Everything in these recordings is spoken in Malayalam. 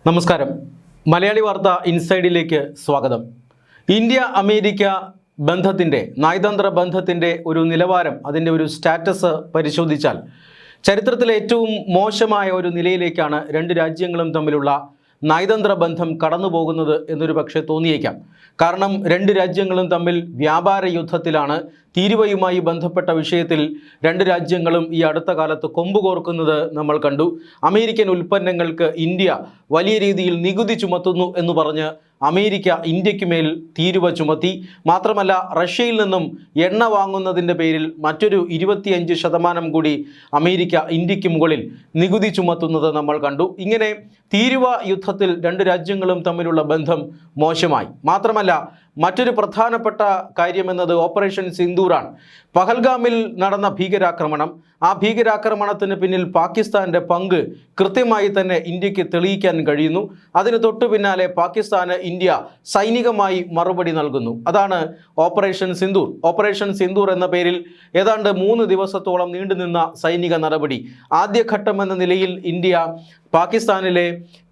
നമസ്കാരം. മലയാളി വാർത്ത ഇൻസൈഡിലേക്ക് സ്വാഗതം. ഇന്ത്യ അമേരിക്ക ബന്ധത്തിൻ്റെ നയതന്ത്ര ബന്ധത്തിൻ്റെ ഒരു നിലവാരം, അതിൻ്റെ ഒരു സ്റ്റാറ്റസ് പരിശോധിച്ചാൽ ചരിത്രത്തിലെ ഏറ്റവും മോശമായ ഒരു നിലയിലേക്കാണ് രണ്ട് രാജ്യങ്ങളും തമ്മിലുള്ള നയതന്ത്ര ബന്ധം കടന്നു പോകുന്നത് എന്നൊരു പക്ഷേ തോന്നിയേക്കാം. കാരണം രണ്ട് രാജ്യങ്ങളും തമ്മിൽ വ്യാപാര യുദ്ധത്തിലാണ്. തീരുവയുമായി ബന്ധപ്പെട്ട വിഷയത്തിൽ രണ്ട് രാജ്യങ്ങളും ഈ അടുത്ത കാലത്ത് കൊമ്പുകോർക്കുന്നത് നമ്മൾ കണ്ടു. അമേരിക്കൻ ഉൽപ്പന്നങ്ങൾക്ക് ഇന്ത്യ വലിയ രീതിയിൽ നികുതി ചുമത്തുന്നു എന്ന് പറഞ്ഞ് അമേരിക്ക ഇന്ത്യക്ക് മേൽ തീരുവ ചുമത്തി. മാത്രമല്ല, റഷ്യയിൽ നിന്നും എണ്ണ വാങ്ങുന്നതിൻ്റെ പേരിൽ മറ്റൊരു 25% കൂടി അമേരിക്ക ഇന്ത്യക്ക് മുകളിൽ നികുതി ചുമത്തുന്നത് നമ്മൾ കണ്ടു. ഇങ്ങനെ തീരുവ യുദ്ധത്തിൽ രണ്ട് രാജ്യങ്ങളും തമ്മിലുള്ള ബന്ധം മോശമായി. മാത്രമല്ല, മറ്റൊരു പ്രധാനപ്പെട്ട കാര്യമെന്നത് ഓപ്പറേഷൻ സിന്ദൂറാണ്. പഹൽഗാമിൽ നടന്ന ഭീകരാക്രമണം, ആ ഭീകരാക്രമണത്തിന് പിന്നിൽ പാകിസ്ഥാൻ്റെ പങ്ക് കൃത്യമായി തന്നെ ഇന്ത്യക്ക് തെളിയിക്കാൻ കഴിയുന്നു. അതിന് തൊട്ടു പിന്നാലെ പാകിസ്ഥാന് ഇന്ത്യ സൈനികമായി മറുപടി നൽകുന്നു. അതാണ് ഓപ്പറേഷൻ സിന്ദൂർ. ഓപ്പറേഷൻ സിന്ദൂർ എന്ന പേരിൽ ഏതാണ്ട് 3 ദിവസത്തോളം നീണ്ടുനിന്ന സൈനിക നടപടി. ആദ്യഘട്ടം എന്ന നിലയിൽ ഇന്ത്യ പാകിസ്ഥാനിലെ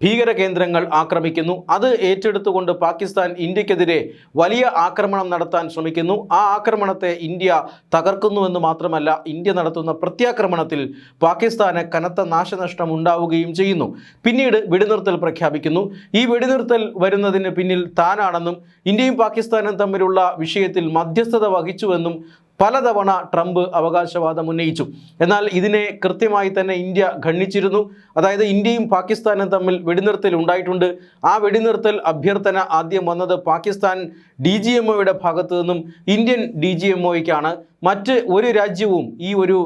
ഭീകര കേന്ദ്രങ്ങൾ ആക്രമിക്കുന്നു. അത് ഏറ്റെടുത്തുകൊണ്ട് പാകിസ്ഥാൻ ഇന്ത്യക്കെതിരെ വലിയ ആക്രമണം നടത്താൻ ശ്രമിക്കുന്നു. ആ ആക്രമണത്തെ ഇന്ത്യ തകർക്കുന്നുവെന്ന് മാത്രമല്ല, ഇന്ത്യ നടത്തുന്ന പ്രത്യാക്രമണത്തിൽ പാകിസ്ഥാന് കനത്ത നാശനഷ്ടം ഉണ്ടാവുകയും ചെയ്യുന്നു. പിന്നീട് വെടിനിർത്തൽ പ്രഖ്യാപിക്കുന്നു. ഈ വെടിനിർത്തൽ വരുന്നതിന് പിന്നിൽ താനാണെന്നും ഇന്ത്യയും പാകിസ്ഥാനും തമ്മിലുള്ള വിഷയത്തിൽ മധ്യസ്ഥത വഹിച്ചുവെന്നും പലതവണ ട്രംപ് അവകാശവാദം ഉന്നയിച്ചു. എന്നാൽ ഇതിനെ കൃത്യമായി തന്നെ ഇന്ത്യ ഖണ്ഡിച്ചിരുന്നു. അതായത് ഇന്ത്യയും പാകിസ്ഥാനും തമ്മിൽ വെടിനിർത്തൽ ഉണ്ടായിട്ടുണ്ട്. ആ വെടിനിർത്തൽ അഭ്യർത്ഥന ആദ്യം വന്നത് പാകിസ്ഥാൻ DGMOയുടെ ഭാഗത്തു നിന്നും ഇന്ത്യൻ DGMOയ്ക്കാണ്. മറ്റ് ഒരു രാജ്യവും ഈ ഒരു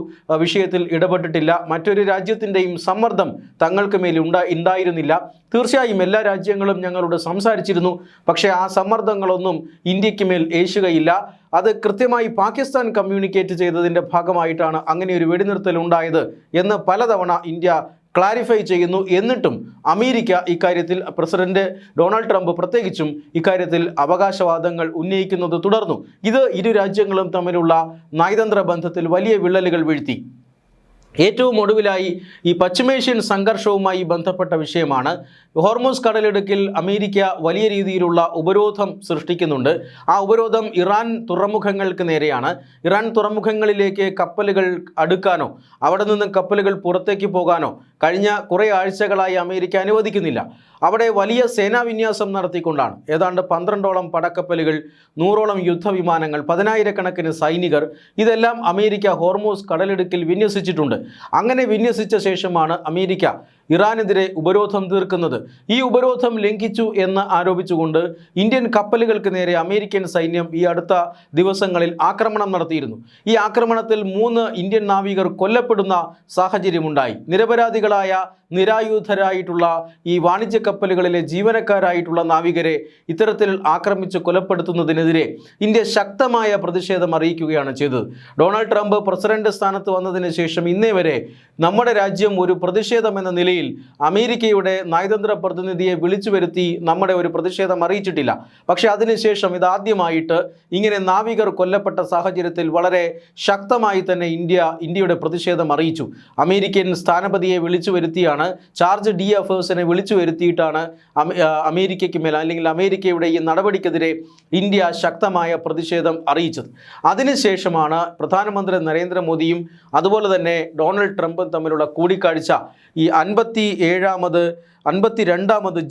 വിഷയത്തിൽ ഇടപെട്ടിട്ടില്ല. മറ്റൊരു രാജ്യത്തിൻ്റെയും സമ്മർദ്ദം തങ്ങൾക്ക് മേൽ ഉണ്ടായിരുന്നില്ല. തീർച്ചയായും എല്ലാ രാജ്യങ്ങളും ഞങ്ങളോട് സംസാരിച്ചിരുന്നു. പക്ഷേ ആ സമ്മർദ്ദങ്ങളൊന്നും ഇന്ത്യക്ക് മേൽ ഏശുകയില്ല. അത് കൃത്യമായി പാകിസ്ഥാൻ കമ്മ്യൂണിക്കേറ്റ് ചെയ്തതിൻ്റെ ഭാഗമായിട്ടാണ് അങ്ങനെ ഒരു വെടിനിർത്തൽ ഉണ്ടായത് എന്ന് പലതവണ ഇന്ത്യ ക്ലാരിഫൈ ചെയ്യുന്നു. എന്നിട്ടും അമേരിക്ക ഇക്കാര്യത്തിൽ, പ്രസിഡന്റ് ഡൊണാൾഡ് ട്രംപ് പ്രത്യേകിച്ചും ഇക്കാര്യത്തിൽ അവകാശവാദങ്ങൾ ഉന്നയിക്കുന്നത് തുടർന്നു. ഇത് ഇരു രാജ്യങ്ങളും തമ്മിലുള്ള നയതന്ത്ര ബന്ധത്തിൽ വലിയ വിള്ളലുകൾ വീഴ്ത്തി. ഏറ്റവും ഒടുവിലായി ഈ പശ്ചിമേഷ്യൻ സംഘർഷവുമായി ബന്ധപ്പെട്ട വിഷയമാണ്. ഹോർമൂസ് കടലിടുക്കിൽ അമേരിക്ക വലിയ രീതിയിലുള്ള ഉപരോധം സൃഷ്ടിക്കുന്നുണ്ട്. ആ ഉപരോധം ഇറാൻ തുറമുഖങ്ങൾക്ക് നേരെയാണ്. ഇറാൻ തുറമുഖങ്ങളിലേക്ക് കപ്പലുകൾ അടുക്കാനോ അവിടെ നിന്ന് കപ്പലുകൾ പുറത്തേക്ക് പോകാനോ കഴിഞ്ഞ കുറേ ആഴ്ചകളായി അമേരിക്ക അനുവദിക്കുന്നില്ല. അവിടെ വലിയ സേനാവിന്യാസം നടത്തിക്കൊണ്ടാണ് ഏതാണ്ട് 12ഓളം പടക്കപ്പലുകൾ, 100ഓളം യുദ്ധവിമാനങ്ങൾ, 10,000കണക്കിന് സൈനികർ, ഇതെല്ലാം അമേരിക്ക ഹോർമൂസ് കടലിടുക്കിൽ വിന്യസിച്ചിട്ടുണ്ട്. അങ്ങനെ വിന്യസിച്ച ശേഷമാണ് അമേരിക്ക ഇറാനെതിരെ ഉപരോധം തീർക്കുന്നത്. ഈ ഉപരോധം ലംഘിച്ചു എന്ന് ആരോപിച്ചുകൊണ്ട് ഇന്ത്യൻ കപ്പലുകൾക്ക് നേരെ അമേരിക്കൻ സൈന്യം ഈ അടുത്ത ദിവസങ്ങളിൽ ആക്രമണം നടത്തിയിരുന്നു. ഈ ആക്രമണത്തിൽ 3 ഇന്ത്യൻ നാവികർ കൊല്ലപ്പെടുന്ന സാഹചര്യമുണ്ടായി. നിരപരാധികളായ നിരായുധരായിട്ടുള്ള ഈ വാണിജ്യ കപ്പലുകളിലെ ജീവനക്കാരായിട്ടുള്ള നാവികരെ ഇത്തരത്തിൽ ആക്രമിച്ച് കൊലപ്പെടുത്തുന്നതിനെതിരെ ഇന്ത്യ ശക്തമായ പ്രതിഷേധം അറിയിക്കുകയാണ് ചെയ്തത്. ഡൊണാൾഡ് ട്രംപ് പ്രസിഡന്റ് സ്ഥാനത്ത് വന്നതിന് ശേഷം ഇന്നേ വരെ നമ്മുടെ രാജ്യം ഒരു പ്രതിഷേധം എന്ന നിലയിൽ അമേരിക്കയുടെ നയതന്ത്ര പ്രതിനിധിയെ വിളിച്ചു വരുത്തി നമ്മുടെ ഒരു പ്രതിഷേധം അറിയിച്ചിട്ടില്ല. പക്ഷേ അതിനുശേഷം ഇതാദ്യമായിട്ട് ഇങ്ങനെ നാവികർ കൊല്ലപ്പെട്ട സാഹചര്യത്തിൽ വളരെ ശക്തമായി തന്നെ ഇന്ത്യയുടെ പ്രതിഷേധം അറിയിച്ചു. അമേരിക്കൻ സ്ഥാനപതിയെ വിളിച്ചു വരുത്തിയാണ്, ചാർജ് DFERSനെ വിളിച്ചു വരുത്തിയിട്ടാണ് അമേരിക്കയ്ക്ക് മേൽ, അല്ലെങ്കിൽ അമേരിക്കയുടെ ഈ നടപടിക്കെതിരെ ഇന്ത്യ ശക്തമായ പ്രതിഷേധം അറിയിച്ചത്. അതിനുശേഷമാണ് പ്രധാനമന്ത്രി നരേന്ദ്രമോദിയും അതുപോലെ തന്നെ ഡൊണാൾഡ് ട്രംപും തമ്മിലുള്ള കൂടിക്കാഴ്ച ഈ 52ാമത്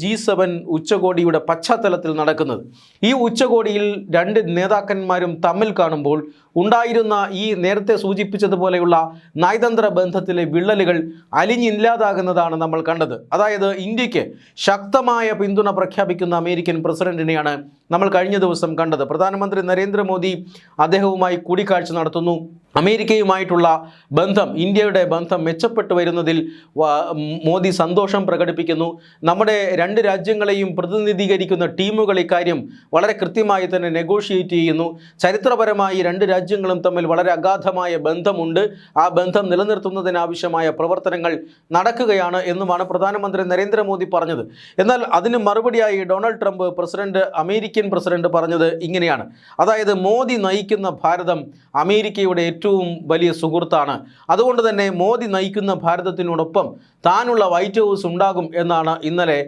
G7 ഉച്ചകോടിയുടെ പശ്ചാത്തലത്തിൽ നടക്കുന്നത്. ഈ ഉച്ചകോടിയിൽ രണ്ട് നേതാക്കന്മാരും തമ്മിൽ കാണുമ്പോൾ ഉണ്ടായിരുന്ന ഈ നേരത്തെ സൂചിപ്പിച്ചതുപോലെയുള്ള നയതന്ത്ര ബന്ധത്തിലെ വിള്ളലുകൾ അലിഞ്ഞില്ലാതാകുന്നതാണ് നമ്മൾ കണ്ടത്. അതായത് ഇന്ത്യക്ക് ശക്തമായ പിന്തുണ പ്രഖ്യാപിക്കുന്ന അമേരിക്കൻ പ്രസിഡന്റിനെയാണ് നമ്മൾ കഴിഞ്ഞ ദിവസം കണ്ടത്. പ്രധാനമന്ത്രി നരേന്ദ്രമോദി അദ്ദേഹവുമായി കൂടിക്കാഴ്ച നടത്തുന്നു. അമേരിക്കയുമായിട്ടുള്ള ബന്ധം, ഇന്ത്യയുടെ ബന്ധം മെച്ചപ്പെട്ടു വരുന്നതിൽ മോദി സന്തോഷം പ്രകടിപ്പിക്കുന്നു. നമ്മുടെ രണ്ട് രാജ്യങ്ങളെയും പ്രതിനിധീകരിക്കുന്ന ടീമുകൾ ഇക്കാര്യം വളരെ കൃത്യമായി തന്നെ നെഗോഷിയേറ്റ് ചെയ്യുന്നു. ചരിത്രപരമായി രണ്ട് രാജ്യങ്ങളും തമ്മിൽ വളരെ അഗാധമായ ബന്ധമുണ്ട്. ആ ബന്ധം നിലനിർത്തുന്നതിനാവശ്യമായ പ്രവർത്തനങ്ങൾ നടക്കുകയാണ് എന്നുമാണ് പ്രധാനമന്ത്രി നരേന്ദ്രമോദി പറഞ്ഞത്. എന്നാൽ അതിന് മറുപടിയായി Donald Trump president America American president പറഞ്ഞത് ഇങ്ങനെയാണ്. അതായത് മോദി നയിക്കുന്ന ഭാരതം അമേരിക്കയുടെ ഏറ്റവും വലിയ സുഹൃത്താണ്. അതുകൊണ്ട് തന്നെ മോദി നയിക്കുന്ന ഭാരതത്തിനോടൊപ്പം താനുള്ള വൈറ്റ് ഹൗസ് ഉണ്ടാകും എന്നാണ് ഇന്നലെ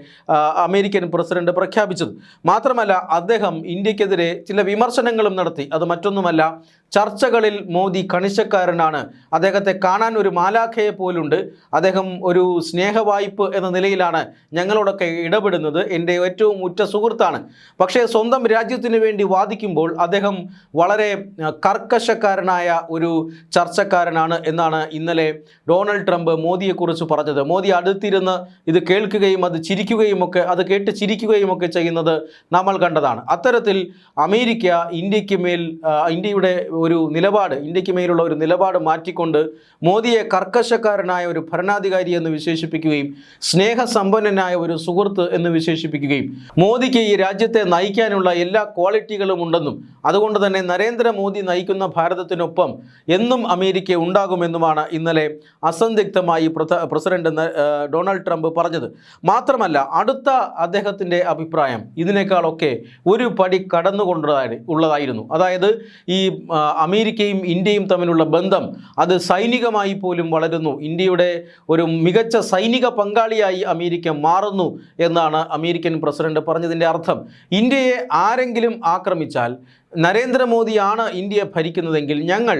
അമേരിക്കൻ പ്രസിഡന്റ് പ്രഖ്യാപിച്ചത്. മാത്രമല്ല അദ്ദേഹം ഇന്ത്യക്കെതിരെ ചില വിമർശനങ്ങളും നടത്തി. അത് മറ്റൊന്നുമല്ല, ചർച്ചകളിൽ മോദി കണിശക്കാരനാണ്, അദ്ദേഹത്തെ കാണാൻ ഒരു മാലാഖയെ പോലുണ്ട്, അദ്ദേഹം ഒരു സ്നേഹവായ്പ് എന്ന നിലയിലാണ് ഞങ്ങളോടൊക്കെ ഇടപെടുന്നത്, എൻ്റെ ഏറ്റവും ഉറ്റ സുഹൃത്താണ്. പക്ഷേ സ്വന്തം രാജ്യത്തിന് വേണ്ടി വാദിക്കുമ്പോൾ അദ്ദേഹം വളരെ കർക്കശക്കാരനായ ഒരു ചർച്ചക്കാരനാണ് എന്നാണ് ഇന്നലെ ഡൊണാൾഡ് ട്രംപ് മോദിയെക്കുറിച്ച് പറഞ്ഞത്. മോദി അടുത്തിരുന്ന് ഇത് കേൾക്കുകയും അത് ചിരിക്കുകയും ഒക്കെ അത് കേട്ട് ചിരിക്കുകയും ഒക്കെ ചെയ്യുന്നത് നമ്മൾ കണ്ടതാണ്. അത്തരത്തിൽ അമേരിക്ക ഇന്ത്യയുടെ ഒരു നിലപാട്, ഇന്ത്യക്ക് മേലുള്ള ഒരു നിലപാട് മാറ്റിക്കൊണ്ട് മോദിയെ കർക്കശക്കാരനായ ഒരു ഭരണാധികാരി എന്ന് വിശേഷിപ്പിക്കുകയും സ്നേഹസമ്പന്നനായ ഒരു സുഹൃത്ത് എന്ന് വിശേഷിപ്പിക്കുകയും മോദിക്ക് ഈ രാജ്യത്തെ നയിക്കാനുള്ള എല്ലാ ക്വാളിറ്റികളും ഉണ്ടെന്നും അതുകൊണ്ട് തന്നെ നരേന്ദ്രമോദി നയിക്കുന്ന ഭാരതത്തിനൊപ്പം എന്നും അമേരിക്ക ഉണ്ടാകുമെന്നുമാണ് ഇന്നലെ അസന്ദിഗ്ധമായി പ്രസിഡന്റ് ഡൊണാൾഡ് ട്രംപ് പറഞ്ഞത്. മാത്രമല്ല അടുത്ത അദ്ദേഹത്തിൻ്റെ അഭിപ്രായം ഇതിനേക്കാളൊക്കെ ഒരു പടി കടന്നുകൊണ്ടുള്ളതായിരുന്നു. അതായത് ഈ അമേരിക്കയും ഇന്ത്യയും തമ്മിലുള്ള ബന്ധം അത് സൈനികമായി പോലും വളരുന്നു, ഇന്ത്യയുടെ ഒരു മികച്ച സൈനിക പങ്കാളിയായി അമേരിക്ക മാറുന്നു എന്നാണ് അമേരിക്കൻ പ്രസിഡന്റ് പറഞ്ഞതിൻ്റെ അർത്ഥം. ഇന്ത്യയെ ആരെങ്കിലും ആക്രമിച്ചാൽ നരേന്ദ്രമോദിയാണ് ഇന്ത്യയെ ഭരിക്കുന്നതെങ്കിൽ ഞങ്ങൾ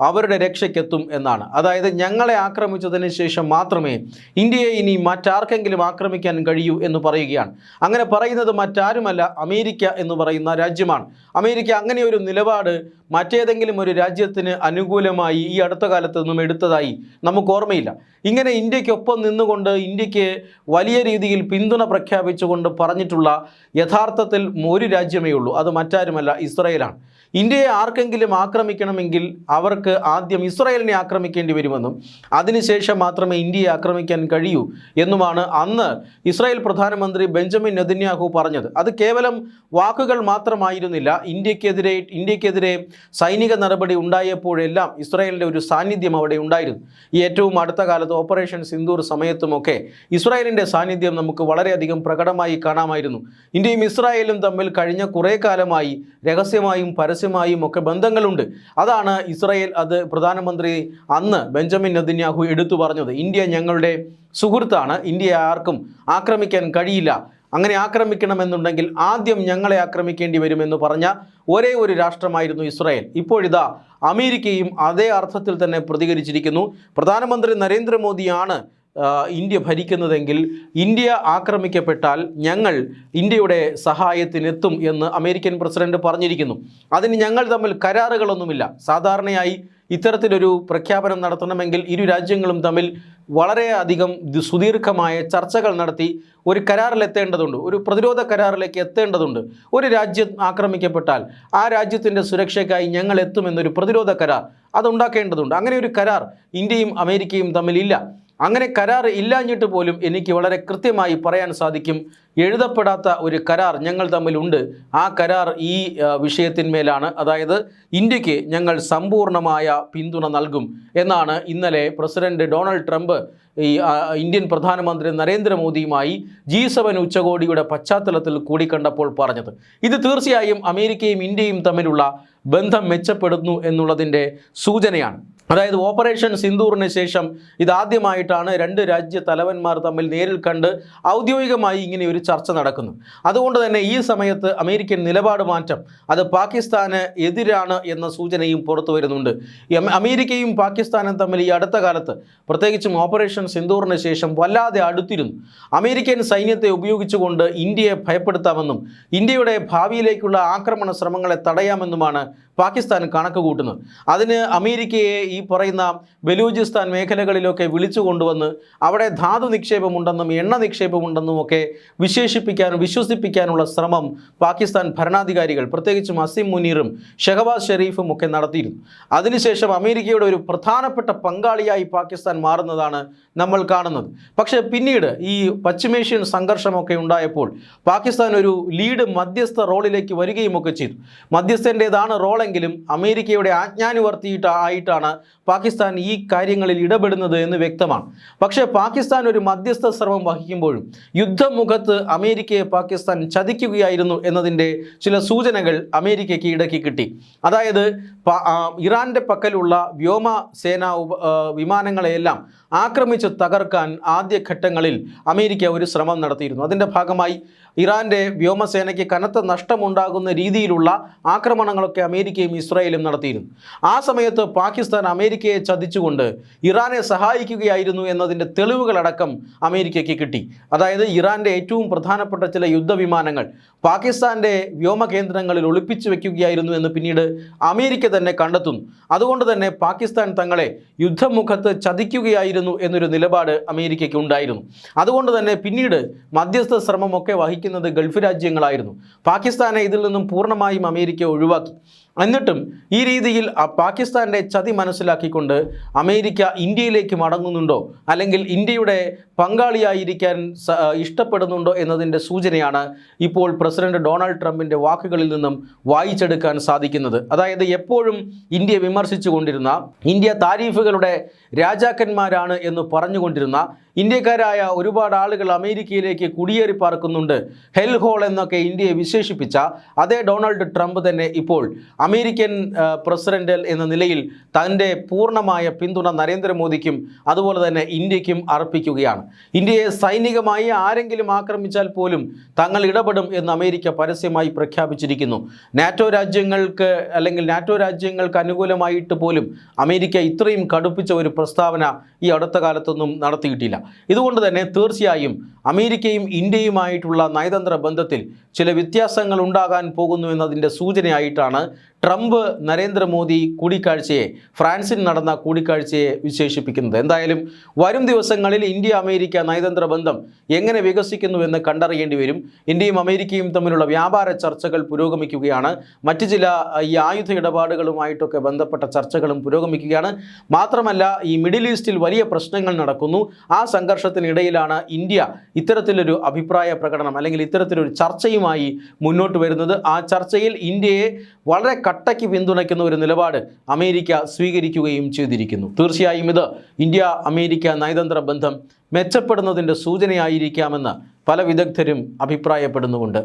അവരുടെ രക്ഷയ്ക്കെത്തും എന്നാണ്. അതായത് ഞങ്ങളെ ആക്രമിച്ചതിന് ശേഷം മാത്രമേ ഇന്ത്യയെ ഇനി മറ്റാർക്കെങ്കിലും ആക്രമിക്കാൻ കഴിയൂ എന്ന് പറയുകയാണ്. അങ്ങനെ പറയുന്നത് മറ്റാരുമല്ല, അമേരിക്ക എന്ന് പറയുന്ന രാജ്യമാണ്. അമേരിക്ക അങ്ങനെ ഒരു നിലപാട് മറ്റേതെങ്കിലും ഒരു രാജ്യത്തിന് അനുകൂലമായി ഈ അടുത്ത കാലത്തൊന്നും എടുത്തതായി നമുക്ക് ഓർമ്മയില്ല. ഇങ്ങനെ ഇന്ത്യക്കൊപ്പം നിന്നുകൊണ്ട് ഇന്ത്യക്ക് വലിയ രീതിയിൽ പിന്തുണ പ്രഖ്യാപിച്ചുകൊണ്ട് പറഞ്ഞിട്ടുള്ള യഥാർത്ഥത്തിൽ ഒരു രാജ്യമേ ഉള്ളൂ, അത് മറ്റാരുമല്ല, ഇസ്രായേലാണ്. ഇന്ത്യയെ ആർക്കെങ്കിലും ആക്രമിക്കണമെങ്കിൽ അവർക്ക് ആദ്യം ഇസ്രായേലിനെ ആക്രമിക്കേണ്ടി വരുമെന്നും അതിനുശേഷം മാത്രമേ ഇന്ത്യയെ ആക്രമിക്കാൻ കഴിയൂ എന്നുമാണ് അന്ന് ഇസ്രായേൽ പ്രധാനമന്ത്രി ബെഞ്ചമിൻ നെതന്യാഹു പറഞ്ഞത്. അത് കേവലം വാക്കുകൾ മാത്രമായിരുന്നില്ല. ഇന്ത്യക്കെതിരെ സൈനിക നടപടി ഉണ്ടായപ്പോഴെല്ലാം ഇസ്രായേലിൻ്റെ ഒരു സാന്നിധ്യം അവിടെ ഉണ്ടായിരുന്നു. ഈ ഏറ്റവും അടുത്ത കാലത്ത് ഓപ്പറേഷൻ സിന്ദൂർ സമയത്തുമൊക്കെ ഇസ്രായേലിൻ്റെ സാന്നിധ്യം നമുക്ക് വളരെയധികം പ്രകടമായി കാണാമായിരുന്നു. ഇന്ത്യയും ഇസ്രായേലും തമ്മിൽ കഴിഞ്ഞ കുറേ കാലമായി രഹസ്യമായും പരസ്യമായും ഒക്കെ ബന്ധങ്ങളുണ്ട്. അതാണ് ഇസ്രായേൽ, അത് പ്രധാനമന്ത്രി അന്ന് ബെഞ്ചമിൻ നെതന്യാഹു എടുത്തു പറഞ്ഞത്. ഇന്ത്യ ഞങ്ങളുടെ സുഹൃത്താണ്, ഇന്ത്യയെ ആർക്കും ആക്രമിക്കാൻ കഴിയില്ല, അങ്ങനെ ആക്രമിക്കണമെന്നുണ്ടെങ്കിൽ ആദ്യം ഞങ്ങളെ ആക്രമിക്കേണ്ടി വരുമെന്ന് പറഞ്ഞ ഒരേ ഒരു രാഷ്ട്രമായിരുന്നു ഇസ്രായേൽ. ഇപ്പോഴിതാ അമേരിക്കയും അതേ അർത്ഥത്തിൽ തന്നെ പ്രതികരിച്ചിരിക്കുന്നു. പ്രധാനമന്ത്രി നരേന്ദ്രമോദിയാണ് ഇന്ത്യ ഭരിക്കുന്നതെങ്കിൽ ഇന്ത്യ ആക്രമിക്കപ്പെട്ടാൽ ഞങ്ങൾ ഇന്ത്യയുടെ സഹായത്തിനെത്തും എന്ന് അമേരിക്കൻ പ്രസിഡന്റ് പറഞ്ഞിരിക്കുന്നു. അതിന് ഞങ്ങൾ തമ്മിൽ കരാറുകളൊന്നുമില്ല. സാധാരണയായി ഇത്തരത്തിലൊരു പ്രഖ്യാപനം നടത്തണമെങ്കിൽ ഇരു രാജ്യങ്ങളും തമ്മിൽ വളരെയധികം സുദീർഘമായ ചർച്ചകൾ നടത്തി ഒരു കരാറിലെത്തേണ്ടതുണ്ട്, ഒരു പ്രതിരോധ കരാറിലേക്ക് എത്തേണ്ടതുണ്ട്. ഒരു രാജ്യം ആക്രമിക്കപ്പെട്ടാൽ ആ രാജ്യത്തിൻ്റെ സുരക്ഷയ്ക്കായി ഞങ്ങൾ എത്തുമെന്നൊരു പ്രതിരോധ കരാർ അതുണ്ടാക്കേണ്ടതുണ്ട്. അങ്ങനെ ഒരു കരാർ ഇന്ത്യയും അമേരിക്കയും തമ്മിലില്ല. അങ്ങനെ കരാർ ഇല്ലാഞ്ഞിട്ട് പോലും എനിക്ക് വളരെ കൃത്യമായി പറയാൻ സാധിക്കും, എഴുതപ്പെടാത്ത ഒരു കരാർ ഞങ്ങൾ തമ്മിലുണ്ട്. ആ കരാർ ഈ വിഷയത്തിന്മേലാണ്. അതായത് ഇന്ത്യക്ക് ഞങ്ങൾ സമ്പൂർണ്ണമായ പിന്തുണ നൽകും എന്നാണ് ഇന്നലെ പ്രസിഡന്റ് ഡൊണാൾഡ് ട്രംപ് ഈ ഇന്ത്യൻ പ്രധാനമന്ത്രി നരേന്ദ്രമോദിയുമായി G7 ഉച്ചകോടിയുടെ പശ്ചാത്തലത്തിൽ കൂടിക്കണ്ടപ്പോൾ പറഞ്ഞത്. ഇത് തീർച്ചയായും അമേരിക്കയും ഇന്ത്യയും തമ്മിലുള്ള ബന്ധം മെച്ചപ്പെടുന്നു എന്നുള്ളതിൻ്റെ സൂചനയാണ്. അതായത് ഓപ്പറേഷൻ സിന്ദൂറിന് ശേഷം ഇതാദ്യമായിട്ടാണ് രണ്ട് രാജ്യ തലവന്മാർ തമ്മിൽ നേരിൽ കണ്ട് ഔദ്യോഗികമായി ഇങ്ങനെ ഒരു ചർച്ച നടക്കുന്നു. അതുകൊണ്ട് തന്നെ ഈ സമയത്ത് അമേരിക്കൻ നിലപാട് മാറ്റം അത് പാകിസ്ഥാന് എതിരാണ് എന്ന സൂചനയും പുറത്തു വരുന്നുണ്ട്. അമേരിക്കയും പാകിസ്ഥാനും തമ്മിൽ ഈ അടുത്ത കാലത്ത് പ്രത്യേകിച്ചും ഓപ്പറേഷൻ സിന്ദൂറിന് ശേഷം വല്ലാതെ അടുത്തിരുന്നു. അമേരിക്കൻ സൈന്യത്തെ ഉപയോഗിച്ചുകൊണ്ട് ഇന്ത്യയെ ഭയപ്പെടുത്താമെന്നും ഇന്ത്യയുടെ ഭാവിയിലേക്കുള്ള ആക്രമണ ശ്രമങ്ങളെ തടയാമെന്നുമാണ് പാകിസ്ഥാൻ കണക്ക് കൂട്ടുന്നത്. അതിന് അമേരിക്കയെ ഈ പറയുന്ന ബലൂചിസ്ഥാൻ മേഖലകളിലൊക്കെ വിളിച്ചു കൊണ്ടുവന്ന് അവിടെ ധാതു നിക്ഷേപമുണ്ടെന്നും എണ്ണ നിക്ഷേപമുണ്ടെന്നും ഒക്കെ വിശ്വസിപ്പിക്കാനുള്ള ശ്രമം പാകിസ്ഥാൻ ഭരണാധികാരികൾ പ്രത്യേകിച്ചും അസിം മുനീറും ഷഹബാസ് ഷെരീഫും ഒക്കെ നടത്തിയിരുന്നു. അതിനുശേഷം അമേരിക്കയുടെ ഒരു പ്രധാനപ്പെട്ട പങ്കാളിയായി പാകിസ്ഥാൻ മാറുന്നതാണ് നമ്മൾ കാണുന്നത്. പക്ഷേ പിന്നീട് ഈ പശ്ചിമേഷ്യൻ സംഘർഷമൊക്കെ ഉണ്ടായപ്പോൾ പാകിസ്ഥാൻ ഒരു ലീഡ് മധ്യസ്ഥ റോളിലേക്ക് വരികയും ഒക്കെ ചെയ്തു. മധ്യസ്ഥൻ്റേതാണ് റോൾ നിലപാടെങ്കിലും അമേരിക്കയുടെ ആയിട്ടാണ് പാകിസ്ഥാൻ ഈ കാര്യങ്ങളിൽ ഇടപെടുന്നത് എന്ന് വ്യക്തമാണ്. പക്ഷേ പാകിസ്ഥാൻ ഒരു മധ്യസ്ഥ ശ്രമം വഹിക്കുമ്പോഴും യുദ്ധമുഖത്ത് അമേരിക്കയെ പാകിസ്ഥാൻ ചതിക്കുകയായിരുന്നു എന്നതിൻ്റെ ചില സൂചനകൾ അമേരിക്കയ്ക്ക് ഇടയ്ക്ക് കിട്ടി. അതായത് ഇറാൻ്റെ പക്കലുള്ള വ്യോമസേനാ വിമാനങ്ങളെയെല്ലാം ആക്രമിച്ച് തകർക്കാൻ ആദ്യഘട്ടങ്ങളിൽ അമേരിക്ക ഒരു ശ്രമം നടത്തിയിരുന്നു. അതിൻ്റെ ഭാഗമായി ഇറാൻ്റെ വ്യോമസേനയ്ക്ക് കനത്ത നഷ്ടമുണ്ടാകുന്ന രീതിയിലുള്ള ആക്രമണങ്ങളൊക്കെ അമേരിക്കയും ഇസ്രായേലും നടത്തിയിരുന്നു. ആ സമയത്ത് പാകിസ്ഥാൻ അമേരിക്കയെ ചതിച്ചുകൊണ്ട് ഇറാനെ സഹായിക്കുകയായിരുന്നു എന്നതിൻ്റെ തെളിവുകളടക്കം അമേരിക്കയ്ക്ക് കിട്ടി. അതായത് ഇറാൻ്റെ ഏറ്റവും പ്രധാനപ്പെട്ട ചില യുദ്ധവിമാനങ്ങൾ പാകിസ്ഥാൻ്റെ വ്യോമ കേന്ദ്രങ്ങളിൽ ഒളിപ്പിച്ചു വെക്കുകയായിരുന്നു എന്ന് പിന്നീട് അമേരിക്ക തന്നെ കണ്ടെത്തുന്നു. അതുകൊണ്ട് തന്നെ പാകിസ്ഥാൻ തങ്ങളെ യുദ്ധമുഖത്ത് ചതിക്കുകയായിരുന്നു എന്നൊരു നിലപാട് അമേരിക്കയ്ക്ക് ഉണ്ടായിരുന്നു. അതുകൊണ്ട് തന്നെ പിന്നീട് മധ്യസ്ഥ ശ്രമമൊക്കെ വഹിക്കുന്നത് ഗൾഫ് രാജ്യങ്ങളായിരുന്നു. പാകിസ്ഥാനെ ഇതിൽ നിന്നും പൂർണ്ണമായും അമേരിക്ക ഒഴിവാക്കി. എന്നിട്ടും ഈ രീതിയിൽ പാകിസ്ഥാൻ്റെ ചതി മനസ്സിലാക്കിക്കൊണ്ട് അമേരിക്ക ഇന്ത്യയിലേക്ക് മടങ്ങുന്നുണ്ടോ, അല്ലെങ്കിൽ ഇന്ത്യയുടെ പങ്കാളിയായിരിക്കാൻ ഇഷ്ടപ്പെടുന്നുണ്ടോ എന്നതിൻ്റെ സൂചനയാണ് ഇപ്പോൾ പ്രസിഡന്റ് ഡൊണാൾഡ് ട്രംപിൻ്റെ വാക്കുകളിൽ നിന്നും വായിച്ചെടുക്കാൻ സാധിക്കുന്നത്. അതായത് എപ്പോഴും ഇന്ത്യയെ വിമർശിച്ചു കൊണ്ടിരുന്ന, ഇന്ത്യ താരീഫുകളുടെ രാജാക്കന്മാരാണ് എന്ന് പറഞ്ഞുകൊണ്ടിരുന്ന ഇന്ത്യക്കാരായ ഒരുപാട് ആളുകൾ അമേരിക്കയിലേക്ക് കുടിയേറി പാർക്കുന്നുണ്ട്, ഹെൽ ഹോൾ എന്നൊക്കെ ഇന്ത്യയെ വിശേഷിപ്പിച്ച അതേ ഡൊണാൾഡ് ട്രംപ് തന്നെ ഇപ്പോൾ അമേരിക്കൻ പ്രസിഡന്റ് എന്ന നിലയിൽ തൻ്റെ പൂർണ്ണമായ പിന്തുണ നരേന്ദ്രമോദിക്കും അതുപോലെ തന്നെ ഇന്ത്യക്കും അർപ്പിക്കുകയാണ്. ഇന്ത്യയെ സൈനികമായി ആരെങ്കിലും ആക്രമിച്ചാൽ പോലും തങ്ങൾ ഇടപെടും എന്ന് അമേരിക്ക പരസ്യമായി പ്രഖ്യാപിച്ചിരിക്കുന്നു. നാറ്റോ രാജ്യങ്ങൾക്ക് അനുകൂലമായിട്ട് പോലും അമേരിക്ക ഇത്രയും കടുപ്പിച്ച ഒരു പ്രസ്താവന ഈ അടുത്ത കാലത്തൊന്നും നടത്തിയിട്ടില്ല. ഇതുകൊണ്ട് തന്നെ തീർച്ചയായും അമേരിക്കയും ഇന്ത്യയുമായിട്ടുള്ള നയതന്ത്ര ബന്ധത്തിൽ ചില വ്യത്യാസങ്ങൾ ഉണ്ടാകാൻ പോകുന്നു എന്നതിൻ്റെ സൂചനയായിട്ടാണ് ട്രംപ് നരേന്ദ്രമോദി കൂടിക്കാഴ്ചയെ, ഫ്രാൻസിൽ നടന്ന കൂടിക്കാഴ്ചയെ വിശേഷിപ്പിക്കുന്നത്. എന്തായാലും വരും ദിവസങ്ങളിൽ ഇന്ത്യ അമേരിക്ക നയതന്ത്ര ബന്ധം എങ്ങനെ വികസിക്കുന്നുവെന്ന് കണ്ടറിയേണ്ടി വരും. ഇന്ത്യയും അമേരിക്കയും തമ്മിലുള്ള വ്യാപാര ചർച്ചകൾ പുരോഗമിക്കുകയാണ്. മറ്റു ചില ഈ ആയുധ ഇടപാടുകളുമായിട്ടൊക്കെ ബന്ധപ്പെട്ട ചർച്ചകളും പുരോഗമിക്കുകയാണ്. മാത്രമല്ല ഈ മിഡിൽ ഈസ്റ്റിൽ വലിയ പ്രശ്നങ്ങൾ നടക്കുന്നു. ആ സംഘർഷത്തിനിടയിലാണ് ഇന്ത്യ ഇത്തരത്തിലൊരു അഭിപ്രായ പ്രകടനം അല്ലെങ്കിൽ ഇത്തരത്തിലൊരു ചർച്ചയുമായി മുന്നോട്ട് വരുന്നത്. ആ ചർച്ചയിൽ ഇന്ത്യയെ വളരെ കട്ടയ്ക്ക് പിന്തുണയ്ക്കുന്ന ഒരു നിലപാട് അമേരിക്ക സ്വീകരിക്കുകയും ചെയ്തിരിക്കുന്നു. തീർച്ചയായും ഇത് ഇന്ത്യ അമേരിക്ക നയതന്ത്ര ബന്ധം മെച്ചപ്പെടുന്നതിൻ്റെ സൂചനയായിരിക്കാമെന്ന് പല വിദഗ്ധരും അഭിപ്രായപ്പെടുന്നുമുണ്ട്.